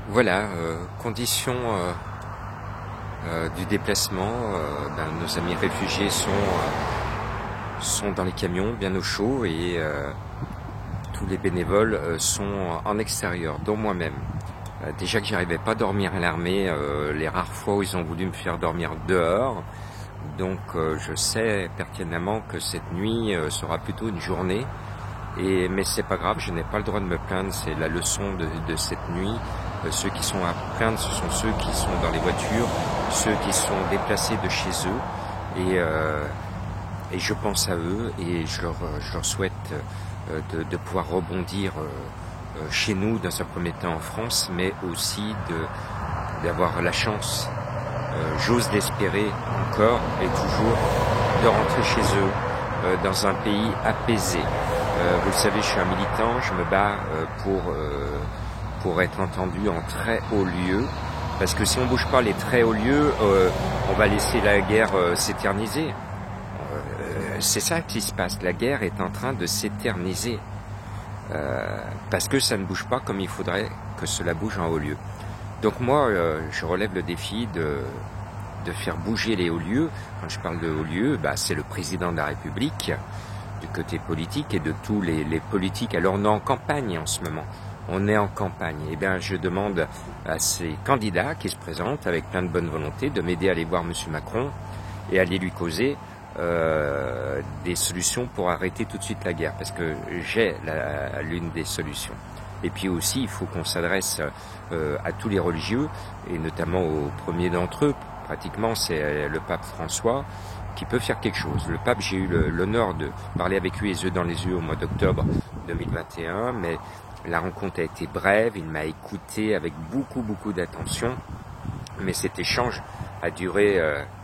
Voilà, conditions du déplacement. Nos amis réfugiés sont dans les camions, bien au chaud, et tous les bénévoles sont en extérieur, dont moi-même. Déjà que j'arrivais pas à dormir à l'armée, les rares fois où ils ont voulu me faire dormir dehors. Donc je sais pertinemment que cette nuit sera plutôt une journée. Mais c'est pas grave, je n'ai pas le droit de me plaindre, c'est la leçon de cette nuit. Ceux qui sont à plaindre, ce sont ceux qui sont dans les voitures, ceux qui sont déplacés de chez eux. Et je pense à eux et je leur souhaite de pouvoir rebondir chez nous dans un premier temps en France, mais aussi d'avoir la chance, j'ose l'espérer encore et toujours, de rentrer chez eux dans un pays apaisé. Vous le savez, je suis un militant, je me bats pour être entendu en très haut lieu, parce que si on bouge pas les très hauts lieux, on va laisser la guerre s'éterniser. C'est ça qui se passe, la guerre est en train de s'éterniser, parce que ça ne bouge pas comme il faudrait que cela bouge en haut lieu. Donc moi, je relève le défi de faire bouger les hauts lieux. Quand je parle de hauts lieux, c'est le président de la République, du côté politique, et de tous les politiques. Alors on est en campagne en ce moment, on est en campagne, et bien je demande à ces candidats qui se présentent avec plein de bonne volonté de m'aider à aller voir M. Macron et aller lui causer des solutions pour arrêter tout de suite la guerre, parce que j'ai l'une des solutions. Et puis aussi il faut qu'on s'adresse à tous les religieux, et notamment au premier d'entre eux, pratiquement c'est le pape François, qui peut faire quelque chose. Le pape, j'ai eu l'honneur de parler avec lui les yeux dans les yeux au mois d'octobre 2021, mais la rencontre a été brève, il m'a écouté avec beaucoup d'attention, mais cet échange a duré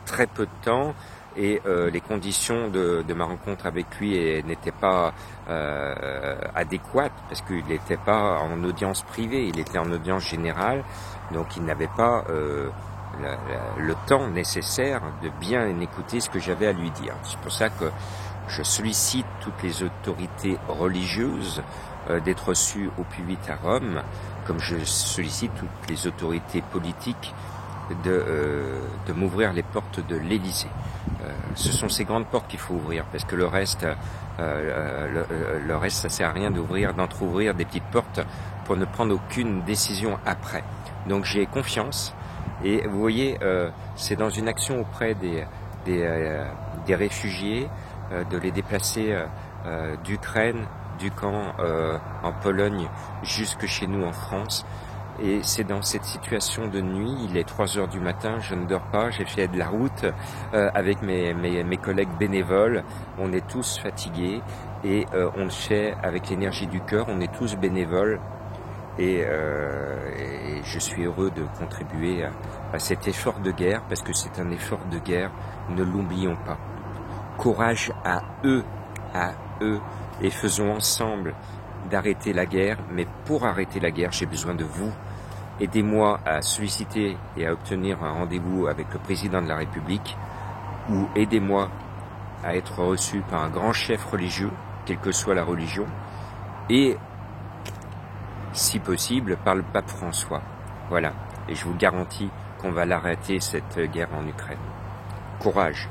très peu de temps, et les conditions de ma rencontre avec lui n'étaient pas adéquates, parce qu'il n'était pas en audience privée, il était en audience générale, donc il n'avait pas le temps nécessaire de bien écouter ce que j'avais à lui dire. C'est pour ça que je sollicite toutes les autorités religieuses d'être reçues au plus vite à Rome, comme je sollicite toutes les autorités politiques de m'ouvrir les portes de l'Élysée. Ce sont ces grandes portes qu'il faut ouvrir, parce que le reste, ça sert à rien d'entrouvrir des petites portes pour ne prendre aucune décision après. Donc j'ai confiance. Et vous voyez, c'est dans une action auprès des réfugiés, de les déplacer d'Ukraine, du camp en Pologne, jusque chez nous en France. Et c'est dans cette situation de nuit, il est 3 heures du matin, je ne dors pas, j'ai fait de la route avec mes collègues bénévoles, on est tous fatigués, et on le fait avec l'énergie du cœur, on est tous bénévoles. Et je suis heureux de contribuer à cet effort de guerre, parce que c'est un effort de guerre, ne l'oublions pas. Courage à eux, et faisons ensemble d'arrêter la guerre. Mais pour arrêter la guerre, j'ai besoin de vous. Aidez-moi à solliciter et à obtenir un rendez-vous avec le président de la République, ou aidez-moi à être reçu par un grand chef religieux, quelle que soit la religion, et si possible par le pape François. Voilà, et je vous garantis qu'on va l'arrêter, cette guerre en Ukraine. Courage!